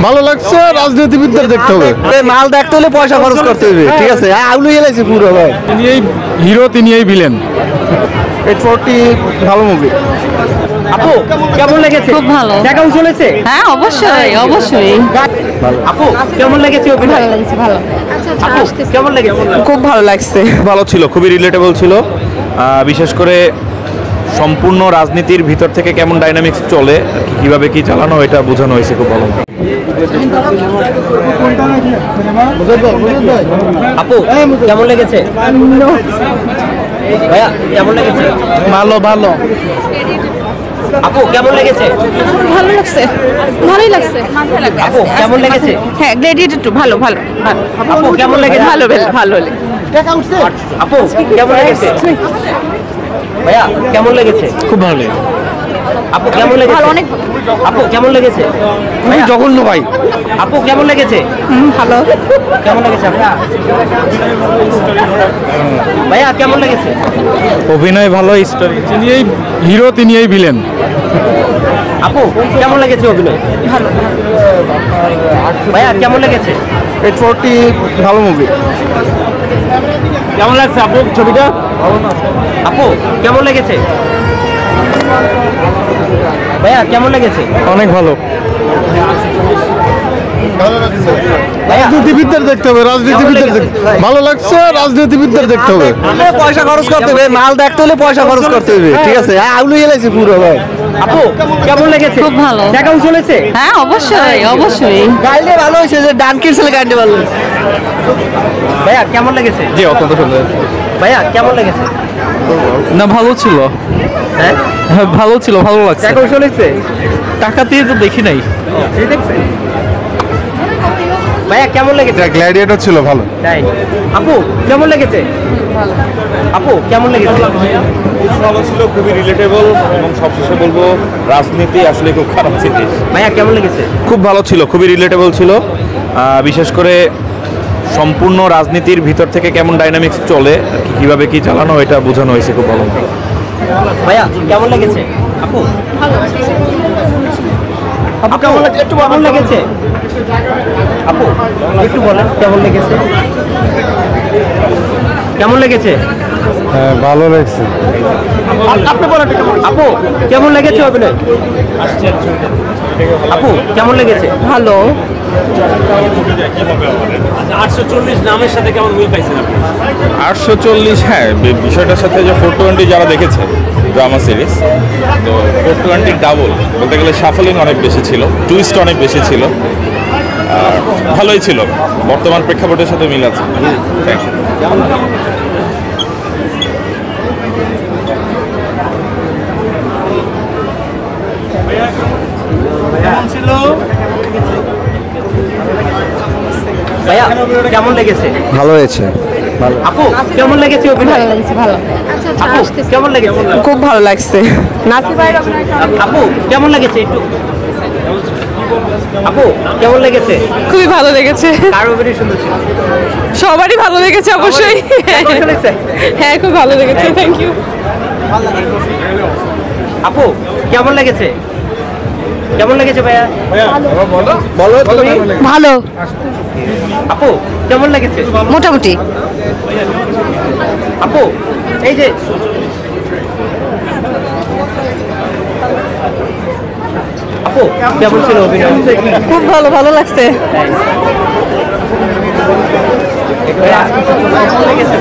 ভালো লাগছে। রাজনীতিবিদদের দেখতে হবে, মাল দেখতে হলে পয়সা খরচ করতে হবে, ঠিক আছে? আউলি গেলাইছে পুরো ভাই। তিনি এই হিরো, তিনি এই ভিলেন। 840 ভালো মুভি। আপু কেমন লেগেছে? খুব ভালো। দেখা চলেছে? হ্যাঁ অবশ্যই অবশ্যই। আপু কেমন লেগেছে অভিনয়? ভালো লেগেছে, ভালো। আপু কেমন লেগেছে? খুব ভালো লাগছে। ভালো ছিল, খুবই রিলেটেবল ছিল। বিশেষ করে সম্পূর্ণ রাজনীতির ভিতর থেকে কেমন ডাইনামিক্স চলে, কিভাবে কি চালানো, এটা বোঝানো হয়েছে খুব ভালো। আপু কেমন লেগেছে? ভাইয়া কেমন লেগেছে? ভালো ভালো। আপু কেমন লেগেছে? ভালো লাগছে, ভালোই লাগছে। আপু কেমন লেগেছে? হ্যাঁ গ্রেডিয়েটেড টু ভালো ভালো। আপু কেমন লেগেছে? ভালো ভালো। আপু কেমন লেগেছে? ভাইয়া কেমন লেগেছে? খুব ভালো লেগেছে। আপু কেমন লেগেছে? ভালো, অনেক আপু কেমন লেগেছে? ভাইয়া জঘন্য ভাই। আপু কেমন লেগেছে? ভালো। কেমন লেগেছে ভাইয়া? ভাইয়া কেমন লেগেছে? অভিনয় ভালো, স্টোরি, তিনি এই হিরো, তিনি এই ভিলেন। আপু কেমন লেগেছে অভিনয়? ভালো। ভাইয়া কেমন লেগেছে? 840 ভালো মুভি। কেমন লাগছে আপু ছবিটা? আপু কেমন লেগেছে? ভাইয়া কেমন লেগেছে? অনেক ভালো। ভাইয়া রাজনীতিবিদদের দেখতে হবে, রাজনীতিবিদদের ভালো লাগছে। রাজনীতিবিদদের দেখতে হবে, পয়সা খরচ করতে হবে, মাল দেখতে হলে পয়সা খরচ করতে হবে, ঠিক আছে? আউলি গেলাইছে পুরো ভাই। আপু কেমন লেগেছে? খুব ভালো। দেখা চলেছে? হ্যাঁ অবশ্যই অবশ্যই। গাইলে ভালো হয়েছে, যে ডানকির ছেলে গাইতে ভালো হয়েছে। ভাইয়া কেমন লেগেছে? জি অত্যন্ত সুন্দর। ভাইয়া কেমন লেগেছে? না ভালো ছিল, হ্যাঁ ভালো ছিল, ভালো লাগছে। দেখা চলেছে? টাকা দিয়ে তো দেখি নাই। দেখছে ভাইয়া কেমন লেগেছে? গ্ল্যাডিয়েটর ছিল ভালো। তাই আপু কেমন লেগেছে? আপু কেমন লেগেছে? ভালো ছিল, খুবই রিলেটেবল, এবং সবশেষে বলবো রাজনীতি আসলে খুব খারাপ জিনিস। ভাইয়া কেমন লেগেছে? খুব ভালো ছিল, খুবই রিলেটেবল ছিল। বিশেষ করে সম্পূর্ণ রাজনীতির ভিতর থেকে কেমন ডাইনামিক্স চলে, কিভাবে কি চালানো, এটা বোঝানো হয়েছে খুব ভালো। ভাইয়া কেমন লেগেছে? আপু আপু কেমন লেগেছে? একটু কেমন লেগেছে? আপু একটু বলেন কেমন লেগেছে? কেমন লেগেছে? হ্যাঁ ভালো লাগছে। আপনি বলেন আপু কেমন লেগেছে অভিনয়? আপু কেমন লেগেছে? ভালো। 840 নামের সাথে কেমন মিল পাইছেন আপনি? 840, হ্যাঁ, বিষয়টার সাথে যে 420 যারা দেখেছে ড্রামা সিরিজ, তো 420 ডাবল বলতে গেলে শাফলিং অনেক বেশি ছিল, টুইস্ট অনেক বেশি ছিল, আর ভালোই ছিল, বর্তমান প্রেক্ষাপটের সাথে মিল আছে। ভাইয়া কেমন লেগেছে? ভালো হয়েছে। আপু কেমন লেগেছে অভিনয়? ভালো লেগেছে, ভালো। আপু কেমন লেগেছে? খুব ভালো লাগছে। নাসির ভাইয়ের অভিনয় আপু কেমন লেগেছে একটু? আপু কেমন লেগেছে? খুবই ভালো লেগেছে। কার অভিনয় সুন্দর ছিল? সবারই ভালো লেগেছে অবশ্যই। কেমন চলেছে? হ্যাঁ খুব ভালো লেগেছে, থ্যাংক ইউ। আপু কেমন লেগেছে? কেমন লেগেছে ভাইয়া? বলো তুমি। ভালো, আপু কেমন লেগেছে? মোটামুটি। আপু এই যে আপু কেমন ছিল অভিনয়? খুব ভালো, ভালো লাগছে। ভাইয়া কেমন লেগেছে?